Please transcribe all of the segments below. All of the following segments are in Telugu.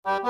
హాయ్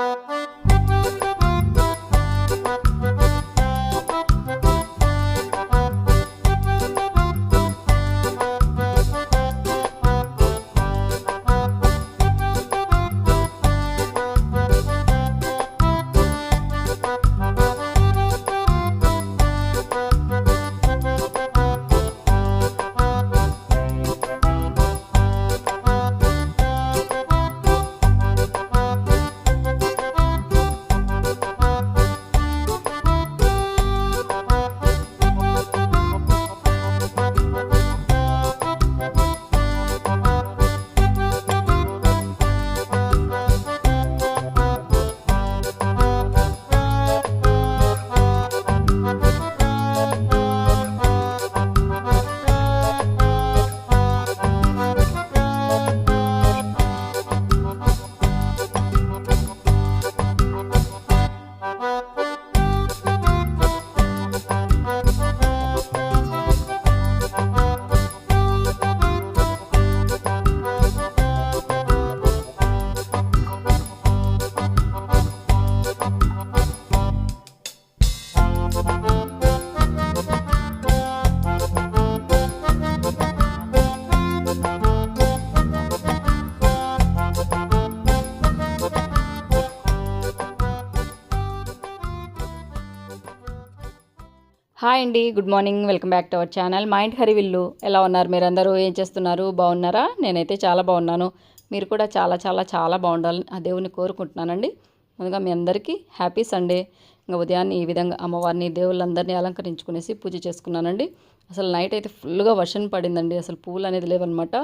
అండి, good morning. Welcome back to our channel మా ఇంటి హరివిల్లు. ఎలా ఉన్నారు మీరందరూ? ఏం చేస్తున్నారు? బాగున్నారా? నేనైతే చాలా బాగున్నాను. మీరు కూడా చాలా చాలా చాలా బాగుండాలని ఆ దేవుని కోరుకుంటున్నానండి. ముందుగా మీ అందరికీ హ్యాపీ సండే. ఇంకా ఉదయాన్నే ఈ విధంగా అమ్మవారిని దేవుళ్ళందరినీ అలంకరించుకునేసి పూజ చేసుకున్నానండి. అసలు నైట్ అయితే ఫుల్గా వర్షం పడిందండి. అసలు పూలు అనేది లేవన్నమాట.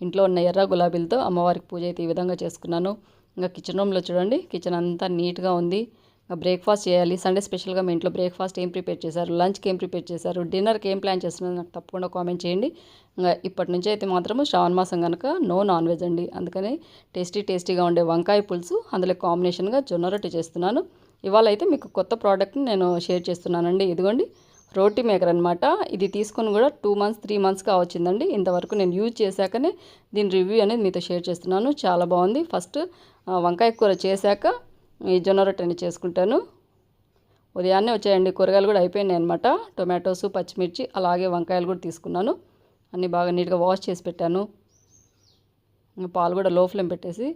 ఇంట్లో ఉన్న ఎర్ర గులాబీలతో అమ్మవారికి పూజ అయితే ఈ విధంగా చేసుకున్నాను. ఇంకా కిచెన్ రూమ్లో చూడండి, కిచెన్ అంతా నీట్గా ఉంది. బ్రేక్ఫాస్ట్ చేయాలి. సండే స్పెషల్గా మీ ఇంట్లో బ్రేక్ఫాస్ట్ ఏం ప్రిపేర్ చేశారు, లంచ్కి ఏం ప్రిపేర్ చేశారు, డిన్నర్కి ఏం ప్లాన్ చేస్తున్నారు నాకు తప్పకుండా కామెంట్ చేయండి. ఇంకా ఇప్పటి నుంచి అయితే మాత్రము శ్రావణ మాసం కనుక నో నాన్ వెజ్ అండి. అందుకని టేస్టీగా ఉండే వంకాయ పులుసు, అందులో కాంబినేషన్గా జొన్న రొట్టె చేస్తున్నాను. ఇవాళ అయితే మీకు కొత్త ప్రోడక్ట్ని నేను షేర్ చేస్తున్నానండి. ఇదిగోండి రోటీ మేకర్ అనమాట. ఇది తీసుకొని కూడా 2 months 3 monthsగా వచ్చిందండి. ఇంతవరకు నేను యూజ్ చేశాకనే దీని రివ్యూ అనేది మీతో షేర్ చేస్తున్నాను. చాలా బాగుంది. ఫస్ట్ వంకాయ కూర చేశాక ఈ జొన్న రొట్టెని చేసుకుంటాను. ఉదయాన్నే వచ్చాయండి, కూరగాయలు కూడా అయిపోయినాయి అనమాట. టొమాటోస్, పచ్చిమిర్చి, అలాగే వంకాయలు కూడా తీసుకున్నాను. అన్నీ బాగా నీట్గా వాష్ చేసి పెట్టాను. పాలు కూడా లో ఫ్లేమ్ పెట్టేసి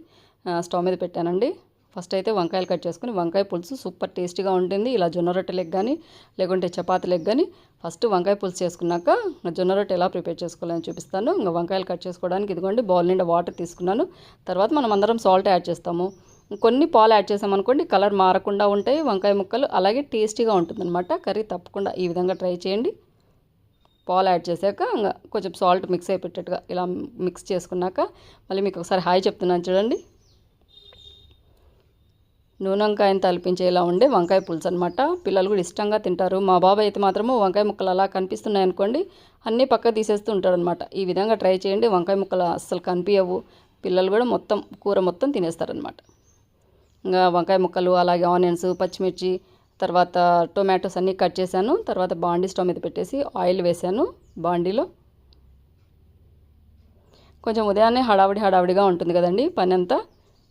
స్టవ్ మీద పెట్టానండి. ఫస్ట్ అయితే వంకాయలు కట్ చేసుకుని, వంకాయ పులుసు సూపర్ టేస్టీగా ఉంటుంది. ఇలా జొన్న రొట్టెలకు కానీ లేకుంటే చపాతీలకు కానీ ఫస్ట్ వంకాయ పులుసు చేసుకున్నాక జొన్న రొట్టె ఎలా ప్రిపేర్ చేసుకోవాలని చూపిస్తాను. ఇంకా వంకాయలు కట్ చేసుకోవడానికి ఇదిగోండి బౌల్ నిండా వాటర్ తీసుకున్నాను. తర్వాత మనం అందరం సాల్ట్ యాడ్ చేస్తాము. కొన్ని పాలు యాడ్ చేసామనుకోండి కలర్ మారకుండా ఉంటాయి వంకాయ ముక్కలు, అలాగే టేస్టీగా ఉంటుందన్నమాట కర్రీ. తప్పకుండా ఈ విధంగా ట్రై చేయండి. పాలు యాడ్ చేశాక కొంచెం సాల్ట్ మిక్స్ అయిపెట్టేట్టుగా ఇలా మిక్స్ చేసుకున్నాక మళ్ళీ మీకు ఒకసారి హాయ్ చెప్తున్నాను చూడండి. నూనె వంకాయని తలిపించేలా ఉండే వంకాయ పులుసు అనమాట. పిల్లలు కూడా ఇష్టంగా తింటారు. మా బాబాయ్ అయితే మాత్రము వంకాయ ముక్కలు అలా కనిపిస్తున్నాయి అనుకోండి అన్నీ పక్క తీసేస్తూ ఉంటాడు అనమాట. ఈ విధంగా ట్రై చేయండి. వంకాయ ముక్కలు అస్సలు కనిపించవు. పిల్లలు కూడా మొత్తం కూర మొత్తం తినేస్తారనమాట. ఇంకా వంకాయ ముక్కలు, అలాగే ఆనియన్స్, పచ్చిమిర్చి, తర్వాత టొమాటోస్ అన్నీ కట్ చేశాను. తర్వాత బాండీ స్టవ్ మీద పెట్టేసి ఆయిల్ వేసాను. బాండీలో కొంచెం ఉదయాన్నే హడావిడిగా ఉంటుంది కదండి పని అంతా.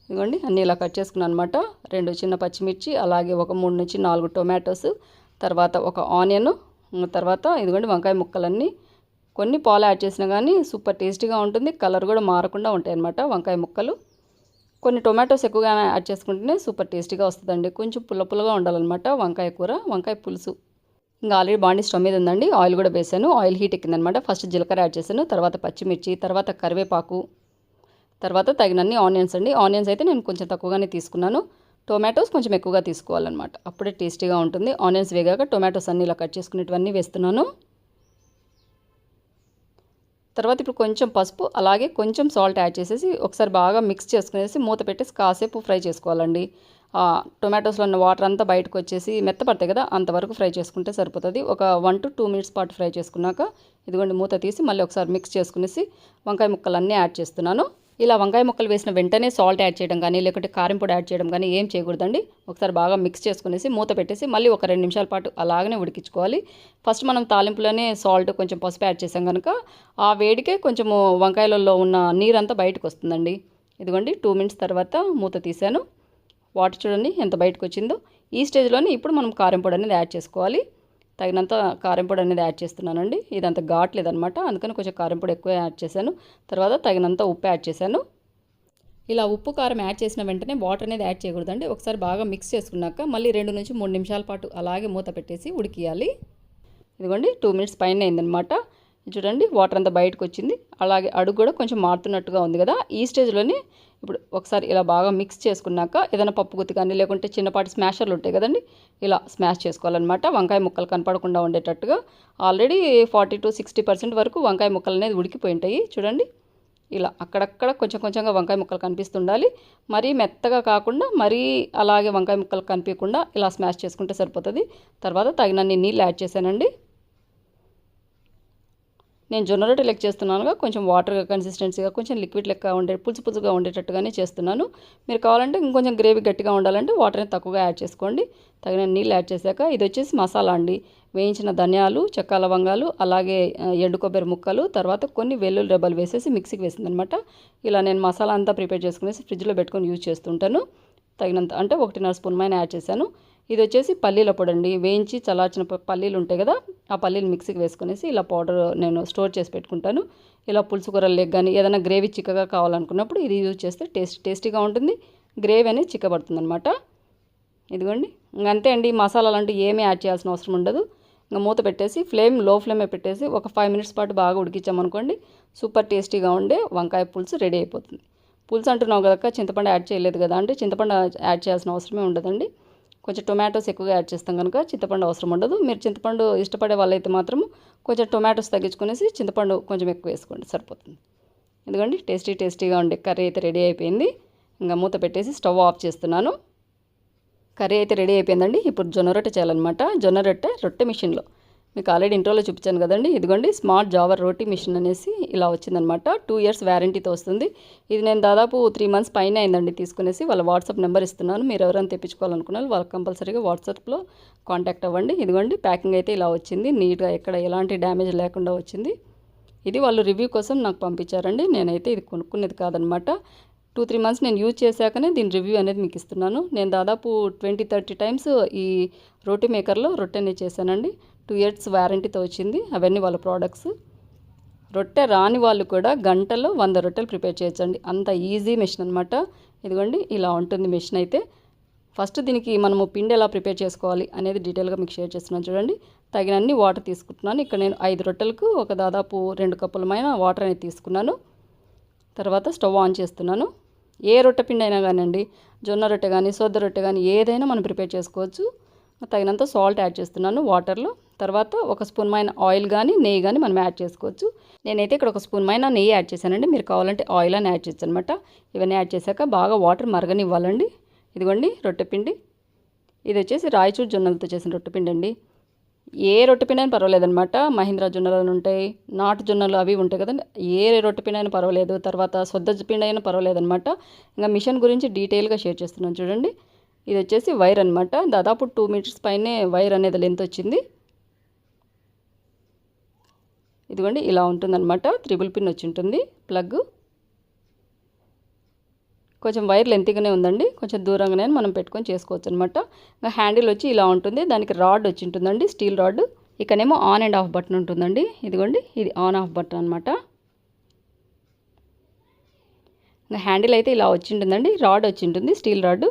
ఇదిగోండి అన్నీ ఇలా కట్ చేసుకున్నాను అనమాట. 2 చిన్న పచ్చిమిర్చి, అలాగే ఒక 3 నుంచి 4 టొమాటోస్, తర్వాత ఒక ఆనియన్, తర్వాత ఇదిగోండి వంకాయ ముక్కలన్నీ. కొన్ని పాలు యాడ్ చేసినా కానీ సూపర్ టేస్టీగా ఉంటుంది. కలర్ కూడా మారకుండా ఉంటాయి అన్నమాట వంకాయ ముక్కలు. కొన్ని టొమాటోస్ ఎక్కువగా యాడ్ చేసుకుంటేనే సూపర్ టేస్టీగా వస్తుందండి. కొంచెం పుల్లగా ఉండాలన్నమాట వంకాయ కూర, వంకాయ పులుసు. ఇంకా ఆల్రెడీ బాండీ స్టవ్ మీద ఉందండి. ఆయిల్ కూడా వేసాను. ఆయిల్ హీట్ ఎక్కిందనమాట. ఫస్ట్ జీలకర్ర యాడ్ చేశాను, తర్వాత పచ్చిమిర్చి, తర్వాత కరివేపాకు, తర్వాత తగినన్ని ఆనియన్స్ అండి. ఆనియన్స్ అయితే నేను కొంచెం తక్కువగానే తీసుకున్నాను. టొమాటోస్ కొంచెం ఎక్కువగా తీసుకోవాలన్నమాట, అప్పుడే టేస్టీగా ఉంటుంది. ఆనియన్స్ వేగాక టొమాటోస్ అన్నీ ఇలా కట్ చేసుకునేటివన్నీ వేస్తున్నాను. తర్వాత ఇప్పుడు కొంచెం పసుపు, అలాగే కొంచెం సాల్ట్ యాడ్ చేసేసి ఒకసారి బాగా మిక్స్ చేసుకునేసి మూత పెట్టేసి కాసేపు ఫ్రై చేసుకోవాలండి. టొమాటోస్లో ఉన్న వాటర్ అంతా బయటకు వచ్చేసి మెత్తపడతాయి కదా, అంతవరకు ఫ్రై చేసుకుంటే సరిపోతుంది. ఒక 1 to 2 minutes పాటు ఫ్రై చేసుకున్నాక ఇదిగోండి మూత తీసి మళ్ళీ ఒకసారి మిక్స్ చేసుకునేసి వంకాయ ముక్కలన్నీ యాడ్ చేస్తున్నాను. ఇలా వంకాయ ముక్కలు వేసిన వెంటనే సాల్ట్ యాడ్ చేయడం కానీ లేకుంటే కారం పొడి యాడ్ చేయడం కానీ ఏం చేయకూడదండి. ఒకసారి బాగా మిక్స్ చేసుకునేసి మూత పెట్టేసి మళ్ళీ ఒక 2 నిమిషాల పాటు అలాగనే ఉడికించుకోవాలి. ఫస్ట్ మనం తాలింపులోనే సాల్ట్ కొంచెం పసుపు యాడ్ చేసాం కనుక ఆ వేడికే కొంచెము వంకాయలలో ఉన్న నీరంతా బయటకు వస్తుందండి. ఇదిగోండి 2 minutes తర్వాత మూత తీసాను. వాటర్ చూడండి ఎంత బయటకు వచ్చిందో. ఈ స్టేజ్లోనే ఇప్పుడు మనం కారం పొడి అనేది యాడ్ చేసుకోవాలి. తగినంత కారం పొడి అనేది యాడ్ చేస్తున్నానండి. ఇదంత ఘాట్లేదనమాట, అందుకని కొంచెం కారం పొడి ఎక్కువ యాడ్ చేశాను. తర్వాత తగినంత ఉప్పు యాడ్ చేశాను. ఇలా ఉప్పు కారం యాడ్ చేసిన వెంటనే వాటర్ అనేది యాడ్ చేయకూడదండి. ఒకసారి బాగా మిక్స్ చేసుకున్నాక మళ్ళీ 2 నుంచి 3 నిమిషాల పాటు అలాగే మూత పెట్టేసి ఉడికియాలి. ఇదిగోండి 2 మినిట్స్ పైన అయిందనమాట. చూడండి వాటర్ అంతా బయటకు వచ్చింది. అలాగే అడుగు కూడా కొంచెం మారుతున్నట్టుగా ఉంది కదా. ఈ స్టేజ్లోనే ఇప్పుడు ఒకసారి ఇలా బాగా మిక్స్ చేసుకున్నాక ఏదైనా పప్పు గుత్తి కానీ లేకుంటే చిన్నపాటి స్మాషర్లు ఉంటాయి కదండి, ఇలా స్మాష్ చేసుకోవాలన్నమాట. వంకాయ ముక్కలు కనపడకుండా ఉండేటట్టుగా. ఆల్రెడీ 40 to 60% వరకు వంకాయ ముక్కలు అనేది ఉడికిపోయి ఉంటాయి. చూడండి ఇలా అక్కడక్కడ కొంచెం కొంచెంగా వంకాయ ముక్కలు కనిపిస్తుండాలి. మరీ మెత్తగా కాకుండా మరీ అలాగే వంకాయ ముక్కలు కనిపించకుండా ఇలా స్మాష్ చేసుకుంటే సరిపోతుంది. తర్వాత తగినన్ని నీళ్ళు యాడ్ చేశానండి. నేను జొన్న రొట్టె లెక్క చేస్తున్నానుగా, కొంచెం వాటర్ కన్సిస్టెన్సీగా కొంచెం లిక్విడ్ లెక్క పులుసుగా ఉండేటట్టుగానే చేస్తున్నాను. మీరు కావాలంటే ఇంకొంచెం గ్రేవీ గట్టిగా ఉండాలంటే వాటర్ అనేది తక్కువగా యాడ్ చేసుకోండి. తగిన నీళ్ళు యాడ్ చేశాక ఇది వచ్చేసి మసాలా అండి. వేయించిన ధనియాలు, చెక్క లవంగాలు, అలాగే ఎండు కొబ్బరి ముక్కలు, తర్వాత కొన్ని వెల్లుల్లి రెబ్బలు వేసేసి మిక్సీకి వేసిందనమాట. ఇలా నేను మసాలా అంతా ప్రిపేర్ చేసుకునేసి ఫ్రిడ్జ్లో పెట్టుకొని యూజ్ చేస్తుంటాను. తగినంత అంటే 1.5 స్పూన్ మైన యాడ్ చేశాను. ఇది వచ్చేసి పల్లీల పొడి అండి. వేయించి చల్లార్చిన పల్లీలు ఉంటాయి కదా, ఆ పల్లీలు మిక్సీకి వేసుకునేసి ఇలా పౌడర్ నేను స్టోర్ చేసి పెట్టుకుంటాను. ఇలా పులుసు కూరలు కానీ ఏదైనా గ్రేవీ చిక్కగా కావాలనుకున్నప్పుడు ఇది యూజ్ చేస్తే టేస్టీగా ఉంటుంది. గ్రేవీ అనేది చిక్కబడుతుంది అనమాట. ఇదిగోండి ఇంకంతే అండి. మసాలాలు అంటే ఏమీ యాడ్ చేయాల్సిన అవసరం ఉండదు. ఇంకా మూత పెట్టేసి లో ఫ్లేమే పెట్టేసి ఒక 5 మినిట్స్ పాటు బాగా ఉడికించామనుకోండి, సూపర్ టేస్టీగా ఉండే వంకాయ పులుసు రెడీ అయిపోతుంది. పులుసు అంటున్నావు కదా, చింతపండు యాడ్ చేయలేదు కదా అంటే చింతపండు యాడ్ చేయాల్సిన అవసరమే ఉండదండి. కొంచెం టొమాటోస్ ఎక్కువగా యాడ్ చేస్తాం కనుక చింతపండు అవసరం ఉండదు. మీరు చింతపండు ఇష్టపడే వాళ్ళైతే మాత్రము కొంచెం టొమాటోస్ తగ్గించుకునేసి చింతపండు కొంచెం ఎక్కువ వేసుకోండి, సరిపోతుంది. ఎందుకండి టేస్టీగా ఉండే కర్రీ అయితే రెడీ అయిపోయింది. ఇంకా మూత పెట్టేసి స్టవ్ ఆఫ్ చేస్తున్నాను. కర్రీ అయితే రెడీ అయిపోయిందండి. ఇప్పుడు జొన్న రొట్టె చేయాలన్నమాట. జొన్న రొట్టె మిషన్లో మీకు ఆల్రెడీ ఇంట్రోలో చూపించాను కదండి. ఇదిగోండి స్మార్ట్ జావర్ రోటీ మిషన్ అనేసి ఇలా వచ్చిందనమాట. 2 years వ్యారంటీతో వస్తుంది. ఇది నేను దాదాపు 3 months పైన అయిందండి తీసుకునేసి. వాళ్ళ వాట్సాప్ నెంబర్ ఇస్తున్నాను. మీరు ఎవరైనా తెప్పించుకోవాలనుకున్నారు వాళ్ళకి కంపల్సరీగా వాట్సాప్లో కాంటాక్ట్ అవ్వండి. ఇదిగోండి ప్యాకింగ్ అయితే ఇలా వచ్చింది. నీట్గా ఎక్కడ ఎలాంటి డ్యామేజ్ లేకుండా వచ్చింది. ఇది వాళ్ళు రివ్యూ కోసం నాకు పంపించారండి. నేనైతే ఇది కొనుక్కునేది కాదనమాట. 2-3 months నేను యూజ్ చేశాకనే దీని రివ్యూ అనేది మీకు ఇస్తున్నాను. నేను దాదాపు 20-30 times ఈ రోటీ మేకర్లో రొట్టెని చేశానండి. 2 years వ్యారంటీతో వచ్చింది. అవన్నీ వాళ్ళ ప్రోడక్ట్స్. రొట్టె రాని వాళ్ళు కూడా గంటలో 100 రొట్టెలు ప్రిపేర్ చేయొచ్చండి. అంత ఈజీ మెషిన్ అనమాట. ఇదిగోండి ఇలా ఉంటుంది మెషిన్ అయితే. ఫస్ట్ దీనికి మనము పిండి ఎలా ప్రిపేర్ చేసుకోవాలి అనేది డీటెయిల్గా మీకు షేర్ చేస్తున్నాను చూడండి. తగినన్ని వాటర్ తీసుకుంటున్నాను. ఇక్కడ నేను 5 రొట్టెలకు ఒక దాదాపు 2 కప్పులమైన వాటర్ అనేది తీసుకున్నాను. తర్వాత స్టవ్ ఆన్ చేస్తున్నాను. ఏ రొట్టె పిండి అయినా కానివ్వండి, జొన్న రొట్టె కానీ సోద్ద రొట్టె కానీ ఏదైనా మనం ప్రిపేర్ చేసుకోవచ్చు. తగినంత సాల్ట్ యాడ్ చేస్తున్నాను వాటర్లో. తర్వాత 1 స్పూన్ మైన ఆయిల్ కానీ నెయ్యి కానీ మనం యాడ్ చేసుకోవచ్చు. నేనైతే ఇక్కడ 1 స్పూన్ మైన నెయ్యి యాడ్ చేశానండి. మీరు కావాలంటే ఆయిల్ అని యాడ్ చేయొచ్చు అనమాట. ఇవన్నీ యాడ్ చేశాక బాగా వాటర్ మరగనివ్వాలండి. ఇదిగోండి రొట్టె పిండి. ఇది వచ్చేసి రాయచూర్ జొన్నలతో చేసిన రొట్టె పిండి అండి. ఏ రొట్టె పిండి అయినా పర్వాలేదనమాట. మహీంద్రా జొన్నలు ఉంటాయి, నాటు జొన్నలు అవి ఉంటాయి కదండి, ఏ రొట్టె పిండి అయినా పర్వాలేదు. తర్వాత సొద్ద పిండి అయినా పర్వాలేదనమాట. ఇంకా మిషన్ గురించి డీటెయిల్గా షేర్ చేస్తున్నాను చూడండి. ఇది వచ్చేసి వైర్ అనమాట. దాదాపు 2 meters పైనే వైర్ అనేది లెంత్ వచ్చింది. ఇదిగోండి ఇలా ఉంటుందన్నమాట. 3 పిన్ వచ్చి ఉంటుంది ప్లగ్. కొంచెం వైర్ లెంత్గానే ఉందండి. కొంచెం దూరంగానే మనం పెట్టుకొని చేసుకోవచ్చు అనమాట. ఇంకా హ్యాండిల్ వచ్చి ఇలా ఉంటుంది. దానికి రాడ్ వచ్చి ఉంటుందండి, స్టీల్ రాడ్. ఇక్కడేమో ఆన్ అండ్ ఆఫ్ బటన్ ఉంటుందండి. ఇదిగోండి ఇది ఆన్ ఆఫ్ బటన్ అనమాట. ఇంకా హ్యాండిల్ అయితే ఇలా వచ్చి ఉంటుందండి. రాడ్ వచ్చి ఉంటుంది, స్టీల్ రాడ్.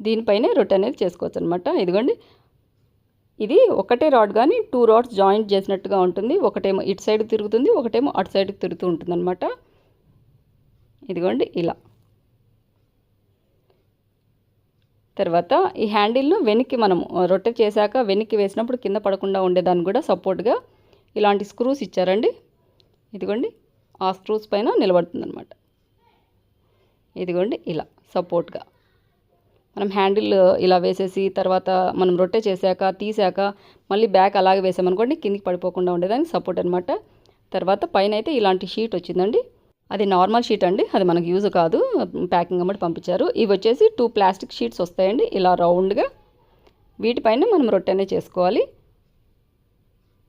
దీనిపైనే రొట్టె అనేది చేసుకోవచ్చు అనమాట. ఇదిగోండి ఇది ఒకటే రాడ్ కానీ 2 rods జాయింట్ చేసినట్టుగా ఉంటుంది. ఒకటేమో ఇటు సైడ్కి తిరుగుతుంది, ఒకటేమో అటు సైడ్కి తిరుగుతూ ఉంటుంది అనమాట. ఇదిగోండి ఇలా. తర్వాత ఈ హ్యాండిల్ను వెనక్కి మనం రొట్టె చేశాక వెనక్కి వేసినప్పుడు కింద పడకుండా ఉండేదాన్ని కూడా సపోర్ట్గా ఇలాంటి స్క్రూస్ ఇచ్చారండి. ఇదిగోండి ఆ స్క్రూస్ పైన నిలబడుతుంది అనమాట. ఇదిగోండి ఇలా సపోర్ట్గా మనం హ్యాండిల్ ఇలా వేసేసి తర్వాత మనం రొట్టె చేశాక తీసాక మళ్ళీ బ్యాక్ అలాగే వేసామనుకోండి కిందికి పడిపోకుండా ఉండేదానికి సపోర్ట్ అనమాట. తర్వాత పైన అయితే ఇలాంటి షీట్ వచ్చిందండి. అది నార్మల్ షీట్ అండి, అది మనకు యూజ్ కాదు, ప్యాకింగ్ అమ్మటి పంపించారు. ఇవి వచ్చేసి 2 plastic షీట్స్ వస్తాయండి ఇలా రౌండ్గా. వీటిపైన మనం రొట్టెనే చేసుకోవాలి.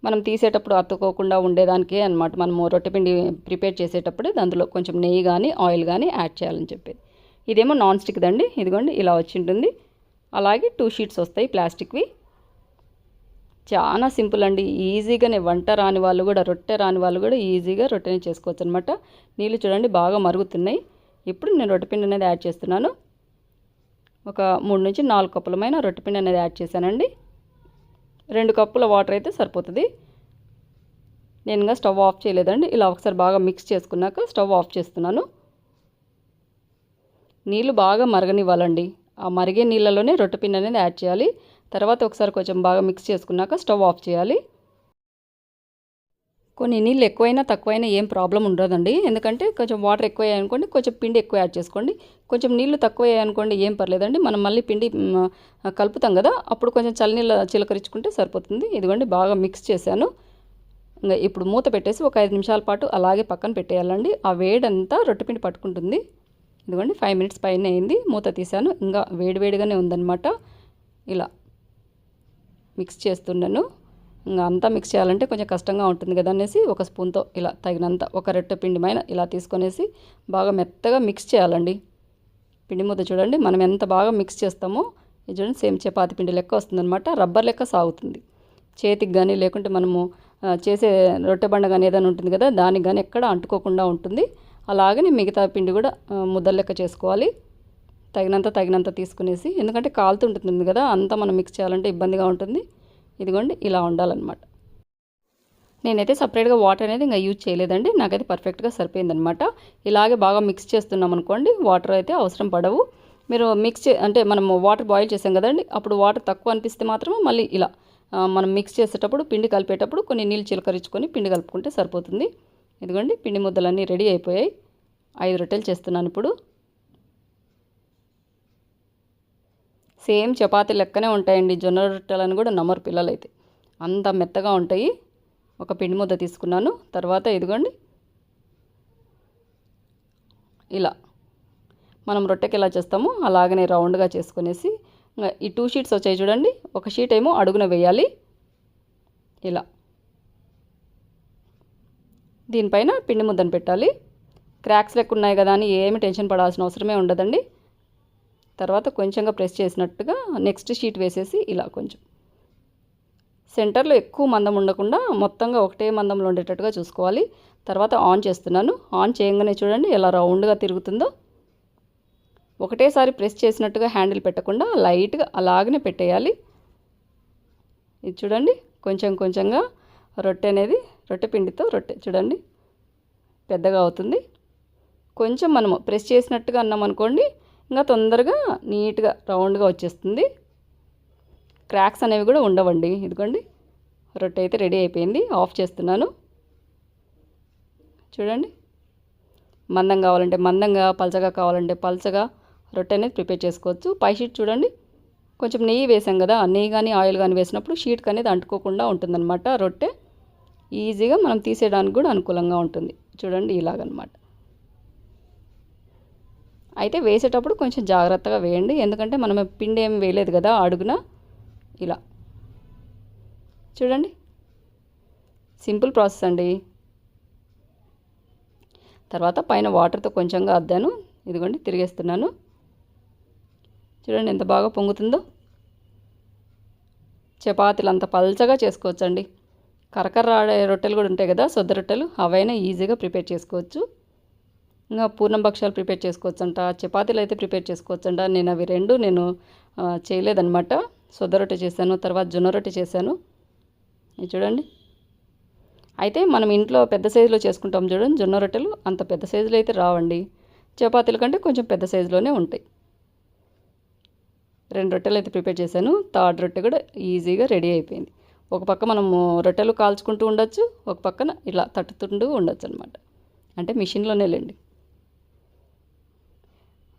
మనం తీసేటప్పుడు అతుక్కోకుండా ఉండేదానికే అనమాట. మనము రొట్టె పిండి ప్రిపేర్ చేసేటప్పుడు అందులో కొంచెం నెయ్యి కానీ ఆయిల్ కానీ యాడ్ చేయాలని చెప్పేది. ఇదేమో నాన్ స్టిక్దండి. ఇదిగోండి ఇలా వచ్చి ఉంటుంది. అలాగే 2 షీట్స్ వస్తాయి ప్లాస్టిక్వి. చాలా సింపుల్ అండి. ఈజీగానే వంట రాని వాళ్ళు కూడా, రొట్టె రాని వాళ్ళు కూడా ఈజీగా రొట్టెని చేసుకోవచ్చు అనమాట. నీళ్ళు చూడండి బాగా మరుగుతున్నాయి. ఇప్పుడు నేను రొట్టెపిండి అనేది యాడ్ చేస్తున్నాను. ఒక 3 నుంచి 4 కప్పులమైన రొట్టెపిండి అనేది యాడ్ చేశానండి. 2 కప్పుల వాటర్ అయితే సరిపోతుంది. నేను ఇంకా స్టవ్ ఆఫ్ చేయలేదండి. ఇలా ఒకసారి బాగా మిక్స్ చేసుకున్నాక స్టవ్ ఆఫ్ చేస్తున్నాను. నీళ్ళు బాగా మరగనివ్వాలండి. ఆ మరిగే నీళ్ళలోనే రొట్టెపిండి అనేది యాడ్ చేయాలి. తర్వాత ఒకసారి కొంచెం బాగా మిక్స్ చేసుకున్నాక స్టవ్ ఆఫ్ చేయాలి. కొన్ని నీళ్ళు ఎక్కువైనా తక్కువైనా ఏం ప్రాబ్లం ఉండదండి. ఎందుకంటే కొంచెం వాటర్ ఎక్కువ అనుకోండి, కొంచెం పిండి ఎక్కువ యాడ్ చేసుకోండి. కొంచెం నీళ్ళు తక్కువ అనుకోండి, ఏం పర్లేదండి. మనం మళ్ళీ పిండి కలుపుతాం కదా, అప్పుడు కొంచెం చల్లనీళ్ళ చిలకరించుకుంటే సరిపోతుంది. ఇదిగోండి బాగా మిక్స్ చేశాను. ఇంకా ఇప్పుడు మూత పెట్టేసి ఒక 5 నిమిషాల పాటు అలాగే పక్కన పెట్టేయాలండి. ఆ వేడంతా రొట్టెపిండి పట్టుకుంటుంది. ఇదిగోండి 5 మినిట్స్ పైన అయింది. మూత తీశాను. ఇంకా వేడివేడిగానే ఉందన్నమాట. ఇలా మిక్స్ చేస్తున్నాను. ఇంకా అంతా మిక్స్ చేయాలంటే కొంచెం కష్టంగా ఉంటుంది కదా అనేసి ఒక స్పూన్తో ఇలా తగినంత ఒక రొట్టె పిండి పైన ఇలా తీసుకొనేసి బాగా మెత్తగా మిక్స్ చేయాలండి. పిండి ముద్ద చూడండి మనం ఎంత బాగా మిక్స్ చేస్తామో ఇది చూడండి సేమ్ చపాతి పిండి లెక్క వస్తుందన్నమాట. రబ్బర్ లెక్క సాగుతుంది. చేతికి కానీ లేకుంటే మనము చేసే రొట్టె బండ కానీ ఏదైనా ఉంటుంది కదా, దానికి కానీ ఎక్కడ అంటుకోకుండా ఉంటుంది. అలాగనే మిగతా పిండి కూడా ముద్దల లెక్క చేసుకోవాలి. తగినంత తీసుకునేసి, ఎందుకంటే కాలుతుంటుంది కదా, అంతా మనం మిక్స్ చేయాలంటే ఇబ్బందిగా ఉంటుంది. ఇదిగోండి ఇలా ఉండాలన్నమాట. నేనైతే సపరేట్గా వాటర్ అనేది ఇంకా యూజ్ చేయలేదండి. నాకైతే పర్ఫెక్ట్గా సరిపోయిందనమాట. ఇలాగే బాగా మిక్స్ చేస్తున్నాం అనుకోండి, వాటర్ అయితే అవసరం పడవు. మీరు అంటే మనం వాటర్ బాయిల్ చేసాం కదండి, అప్పుడు వాటర్ తక్కువ అనిపిస్తే మాత్రం మళ్ళీ ఇలా మనం మిక్స్ చేసేటప్పుడు పిండి కలిపేటప్పుడు కొన్ని నీళ్ళు చిలకరించుకొని పిండి కలుపుకుంటే సరిపోతుంది. ఇదిగోండి పిండి ముద్దలన్నీ రెడీ అయిపోయాయి. 5 రొట్టెలు చేస్తున్నాను ఇప్పుడు. సేమ్ చపాతీ లెక్కనే ఉంటాయండి. జొన్న రొట్టెలను కూడా నమ్మరు పిల్లలైతే, అంత మెత్తగా ఉంటాయి. ఒక పిండి ముద్ద తీసుకున్నాను. తర్వాత ఇదిగోండి ఇలా మనం రొట్టెకి ఎలా చేస్తామో అలాగనే రౌండ్గా చేసుకునేసి ఈ 2 షీట్స్ వచ్చాయి చూడండి. ఒక షీట్ ఏమో అడుగున వేయాలి. ఇలా దీనిపైన పిండి ముద్దను పెట్టాలి. క్రాక్స్ లెక్క ఉన్నాయి కదా అని ఏమి టెన్షన్ పడాల్సిన అవసరమే ఉండదండి. తర్వాత కొంచెంగా ప్రెస్ చేసినట్టుగా నెక్స్ట్ షీట్ వేసేసి ఇలా కొంచెం సెంటర్లో ఎక్కువ మందం ఉండకుండా మొత్తంగా ఒకటే మందంలో ఉండేటట్టుగా చూసుకోవాలి. తర్వాత ఆన్ చేస్తున్నాను. ఆన్ చేయగానే చూడండి ఎలా రౌండ్గా తిరుగుతుందో. ఒకటేసారి ప్రెస్ చేసినట్టుగా హ్యాండిల్ పెట్టకుండా లైట్గా అలాగనే పెట్టేయాలి. ఇది చూడండి కొంచెంగా రొట్టె పిండితో రొట్టె చూడండి పెద్దగా అవుతుంది. కొంచెం మనము ప్రెస్ చేసినట్టుగా అన్నాం అనుకోండి, ఇంకా తొందరగా నీట్గా రౌండ్గా వచ్చేస్తుంది. క్రాక్స్ అనేవి కూడా ఉండవండి. ఇదిగోండి రొట్టె అయితే రెడీ అయిపోయింది. ఆఫ్ చేస్తున్నాను. చూడండి మందం కావాలంటే మందంగా, పల్చగా కావాలంటే పల్చగా రొట్టె అనేది ప్రిపేర్ చేసుకోవచ్చు. పై షీట్ చూడండి కొంచెం నెయ్యి వేసాం కదా, నెయ్యి కానీ ఆయిల్ కానీ వేసినప్పుడు షీట్కి అనేది అంటుకోకుండా ఉంటుందన్నమాట. రొట్టె ఈజీగా మనం తీసేయడానికి కూడా అనుకూలంగా ఉంటుంది. చూడండి ఇలాగనమాట. అయితే వేసేటప్పుడు కొంచెం జాగ్రత్తగా వేయండి, ఎందుకంటే మనం పిండి ఏమి వేయలేదు కదా అడుగున. ఇలా చూడండి సింపుల్ ప్రాసెస్ అండి. తర్వాత పైన వాటర్తో కొంచెంగా అద్దాను. ఇదిగోండి తిరిగేస్తున్నాను. చూడండి ఎంత బాగా పొంగుతుందో. చపాతీలు అంత పల్చగా చేసుకోవచ్చండి. కరకర్రాడే రొట్టెలు కూడా ఉంటాయి కదా, సొద్ద రొట్టెలు, అవైనా ఈజీగా ప్రిపేర్ చేసుకోవచ్చు. ఇంకా పూర్ణం భక్షాలు ప్రిపేర్ చేసుకోవచ్చంట, చపాతీలు అయితే ప్రిపేర్ చేసుకోవచ్చంట. నేను అవి రెండు చేయలేదన్నమాట. సొద్ద రొట్టె చేశాను, తర్వాత జొన్న రొట్టె చేశాను. ఇది చూడండి. అయితే మనం ఇంట్లో పెద్ద సైజులో చేసుకుంటాం చూడండి జొన్న రొట్టెలు, అంత పెద్ద సైజులో అయితే రావండి. చపాతీల కంటే కొంచెం పెద్ద సైజులోనే ఉంటాయి. 2 రొట్టెలు అయితే ప్రిపేర్ చేశాను. థర్డ్ రొట్టె కూడా ఈజీగా రెడీ అయిపోయింది. ఒక పక్క మనము రొట్టెలు కాల్చుకుంటూ ఉండొచ్చు, ఒక పక్కన ఇలా తట్టుతుంటూ ఉండొచ్చు అనమాట. అంటే మిషన్లోనే లేండి.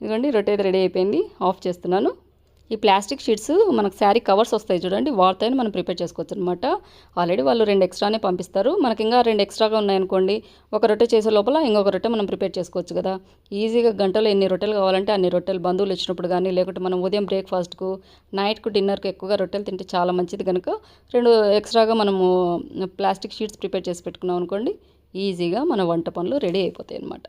ఇదిగోండి రొట్టె అయితే రెడీ అయిపోయింది. ఆఫ్ చేస్తున్నాను. ఈ ప్లాస్టిక్ షీట్స్ మనకు శారీ కవర్స్ వస్తాయి చూడండి, వాటితో మనం ప్రిపేర్ చేసుకోవచ్చు అనమాట. ఆల్రెడీ వాళ్ళు 2 ఎక్స్ట్రానే పంపిస్తారు. మనకి ఇంకా 2 ఎక్స్ట్రాగా ఉన్నాయనుకోండి, ఒక రొట్టె చేసే లోపల ఇంకొక రొట్టె మనం ప్రిపేర్ చేసుకోవచ్చు కదా. ఈజీగా గంటలో ఎన్ని రొట్టెలు కావాలంటే అన్ని రొట్టెలు, బంధువులు వచ్చినప్పుడు కానీ, లేకుంటే మనం ఉదయం బ్రేక్ఫాస్ట్కు, నైట్కు, డిన్నర్కు ఎక్కువగా రొట్టెలు తింటే చాలా మంచిది కనుక 2 ఎక్స్ట్రాగా మనము ప్లాస్టిక్ షీట్స్ ప్రిపేర్ చేసి పెట్టుకున్నాం అనుకోండి, ఈజీగా మన వంట పనులు రెడీ అయిపోతాయి అన్నమాట.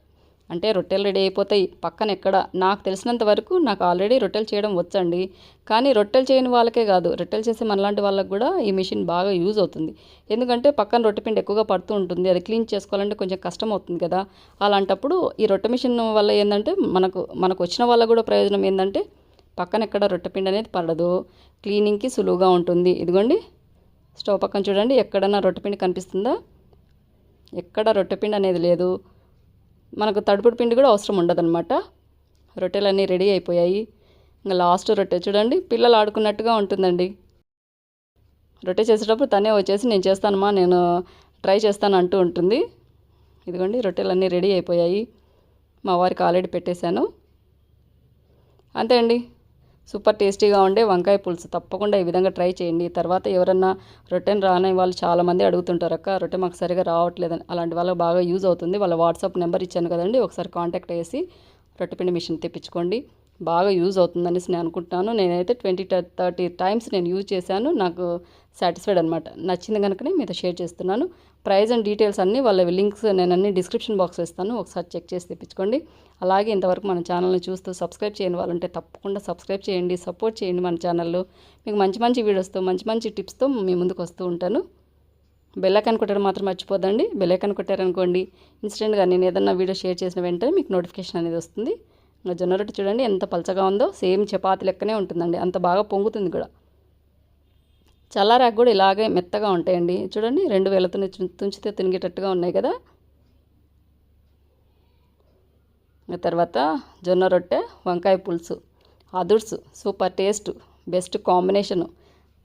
అంటే రొట్టెలు రెడీ అయిపోతాయి. పక్కన ఎక్కడ నాకు తెలిసినంత వరకు నాకు ఆల్రెడీ రొట్టెలు చేయడం వచ్చండి. కానీ రొట్టెలు చేయని వాళ్ళకే కాదు, రొట్టెలు చేసే మనలాంటి వాళ్ళకి కూడా ఈ మిషన్ బాగా యూజ్ అవుతుంది. ఎందుకంటే పక్కన రొట్టె పిండి ఎక్కువగా పడుతూ ఉంటుంది, అది క్లీన్ చేసుకోవాలంటే కొంచెం కష్టం అవుతుంది కదా. అలాంటప్పుడు ఈ రొట్టె మిషన్ వల్ల ఏంటంటే మనకు వచ్చిన వాళ్ళకు కూడా ప్రయోజనం ఏంటంటే పక్కన ఎక్కడ రొట్టె పిండి అనేది పడదు, క్లీనింగ్కి సులువుగా ఉంటుంది. ఇదిగోండి స్టవ్ పక్కన చూడండి, ఎక్కడన్నా రొట్టె పిండి కనిపిస్తుందా? ఎక్కడ రొట్టె పిండి అనేది లేదు. మనకు తడుపుడు పిండి కూడా అవసరం ఉండదన్నమాట. రొట్టెలన్నీ రెడీ అయిపోయాయి. ఇంకా లాస్ట్ రొట్టె చూడండి, పిల్లలు ఆడుకున్నట్టుగా ఉంటుందండి. రొట్టె చేసేటప్పుడు తనే వచ్చేసి నేను చేస్తానమ్మా, నేను ట్రై చేస్తాను అంటూ ఉంటుంది. ఇదిగోండి రొట్టెలన్నీ రెడీ అయిపోయాయి. మా వారికి ఆల్రెడీ పెట్టేశాను. అంతే అండి, సూపర్ టేస్టీగా ఉండే వంకాయ పులుసు. తప్పకుండా ఈ విధంగా ట్రై చేయండి. తర్వాత ఎవరన్నా రొట్టెని రాని వాళ్ళు చాలామంది అడుగుతుంటారు, అక్క రొట్టె మాకు సరిగా రావట్లేదని. అలాంటి వాళ్ళకి బాగా యూజ్ అవుతుంది. వాళ్ళ వాట్సాప్ నెంబర్ ఇచ్చాను కదండి, ఒకసారి కాంటాక్ట్ చేసి రొట్టెపిండి మిషన్ తెప్పించుకోండి. బాగా యూజ్ అవుతుందనేసి నేను అనుకుంటున్నాను. నేనైతే 20-30 టైమ్స్ నేను యూజ్ చేశాను. నాకు సాటిస్ఫైడ్ అనమాట. నచ్చింది కనుకనే మీతో షేర్ చేస్తున్నాను. ప్రైస్ అండ్ డీటెయిల్స్ అన్నీ వాళ్ళ లింక్స్ నేను అన్ని డిస్క్రిప్షన్ బాక్స్ ఇస్తాను, ఒకసారి చెక్ చేసి తెప్పించుకోండి. అలాగే ఇంతవరకు మన ఛానల్ని చూస్తూ సబ్స్క్రైబ్ చేయని వాళ్ళంటే తప్పకుండా సబ్స్క్రైబ్ చేయండి, సపోర్ట్ చేయండి మన ఛానల్లో. మీకు మంచి మంచి వీడియోస్తో మంచి మంచి టిప్స్తో మీ ముందుకు వస్తూ ఉంటాను. బెల్ ఐకాన్ కొట్టడం మాత్రం మర్చిపోద్దండి. బెల్ ఐకాన్ కొట్టారనుకోండి ఇన్స్టెంట్గా నేను ఏదన్నా వీడియో షేర్ చేసిన వెంటనే మీకు నోటిఫికేషన్ అనేది వస్తుంది. ఇంకా జొన్న రొట్టె చూడండి ఎంత పలచగా ఉందో, సేమ్ చపాతీ లెక్కనే ఉంటుందండి, అంత బాగా పొంగుతుంది కూడా. చల్లారాక కూడా ఇలాగే మెత్తగా ఉంటాయండి. చూడండి 2 వేలతో తుంచితే తినిగేటట్టుగా ఉన్నాయి కదా. తర్వాత జొన్న రొట్టె వంకాయ పులుసు అదుర్సు, సూపర్ టేస్ట్, బెస్ట్ కాంబినేషను.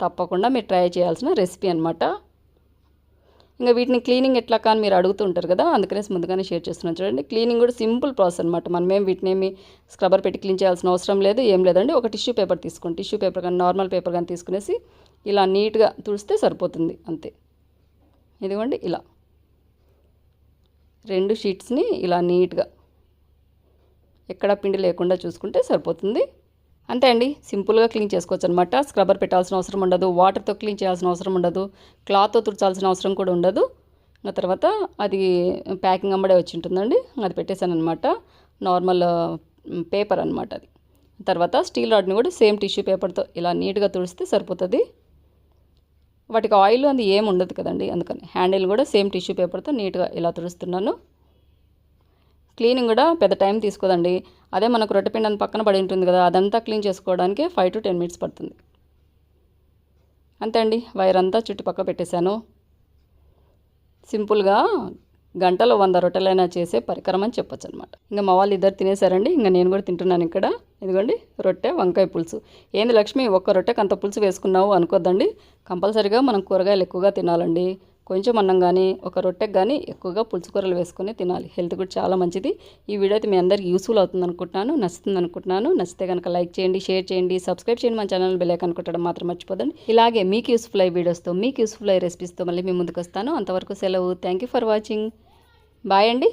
తప్పకుండా మీరు ట్రై చేయాల్సిన రెసిపీ అనమాట. ఇంకా వీటిని క్లీనింగ్ ఎట్లా కానీ మీరు అడుగుతూ ఉంటారు కదా, అందుకనేసి ముందుగానే షేర్ చేస్తున్నాను. చూడండి క్లీనింగ్ కూడా సింపుల్ ప్రాసెస్ అనమాట. మనమేం వీటినేమి స్క్రబ్బర్ పెట్టి క్లీన్ చేయాల్సిన అవసరం లేదు, ఏం లేదండి. ఒక టిష్యూ పేపర్ తీసుకోండి, టిష్యూ పేపర్ కానీ నార్మల్ పేపర్ కానీ తీసుకునేసి ఇలా నీట్గా తుడిస్తే సరిపోతుంది, అంతే. ఇదిగోండి ఇలా 2 షీట్స్ని ఇలా నీట్గా ఎక్కడ పిండి లేకుండా చూసుకుంటే సరిపోతుంది. అంతే అండి, సింపుల్గా క్లీన్ చేసుకోవచ్చు అనమాట. స్క్రబ్బర్ పెట్టాల్సిన అవసరం ఉండదు, వాటర్తో క్లీన్ చేయాల్సిన అవసరం ఉండదు, క్లాత్తో తుడిచాల్సిన అవసరం కూడా ఉండదు. ఆ తర్వాత అది ప్యాకింగ్ అమ్మడే వచ్చి ఉంటుందండి, అది పెట్టేశాను అనమాట. నార్మల్ పేపర్ అనమాట అది. తర్వాత స్టీల్ రాడ్ని కూడా సేమ్ టిష్యూ పేపర్తో ఇలా నీట్గా తుడిస్తే సరిపోతుంది. వాటికి ఆయిల్ అది ఏమి ఉండదు కదండి, అందుకని హ్యాండిల్ కూడా సేమ్ టిష్యూ పేపర్తో నీట్గా ఇలా తుడుస్తున్నాను. క్లీనింగ్ కూడా పెద్ద టైం తీసుకోదండి. అదే మనకు రొట్టె పిండి పక్కన పడి ఉంటుంది కదా, అదంతా క్లీన్ చేసుకోవడానికి 5 to 10 minutes పడుతుంది. అంతే అండి, వైర్ అంతా చుట్టుపక్కల పెట్టేశాను. సింపుల్గా గంటలో 100 రొట్టెలైనా చేసే పరికరం అని చెప్పొచ్చు అనమాట. ఇంకా మా వాళ్ళు ఇద్దరు తినేశారండి, ఇంకా నేను కూడా తింటున్నాను ఇక్కడ. ఇదిగోండి రొట్టె వంకాయ పులుసు. ఏంది లక్ష్మి ఒక్క రొట్టెకి అంత పులుసు వేసుకున్నావు అనుకోద్దండి. కంపల్సరీగా మనం కూరగాయలు ఎక్కువగా తినాలండి. కొంచెం అన్నం కానీ ఒక రొట్టెకి కానీ ఎక్కువగా పులుసు కూరలు వేసుకొని తినాలి, హెల్త్ కూడా చాలా మంచిది. ఈ వీడియో అయితే మీ అందరికీ యూస్ఫుల్ అవుతుంది అనుకుంటున్నాను, నచ్చుతుంది అనుకుంటున్నాను. నచ్చితే కనుక లైక్ చేయండి, షేర్ చేయండి, సబ్స్క్రైబ్ చేయండి, మన ఛానల్ బెల్ ఐకాన్ కొట్టడం మాత్రం మర్చిపోదండి. ఇలాగే మీకు యూస్ఫుల్ అయ్యే వీడియోస్తో, మీకు యూస్ఫుల్ అయ్యే రెసిపీస్తో మళ్ళీ మీ ముందుకు వస్తాను. అంతవరకు సెలవు. Thank you for watching. Bye అండి.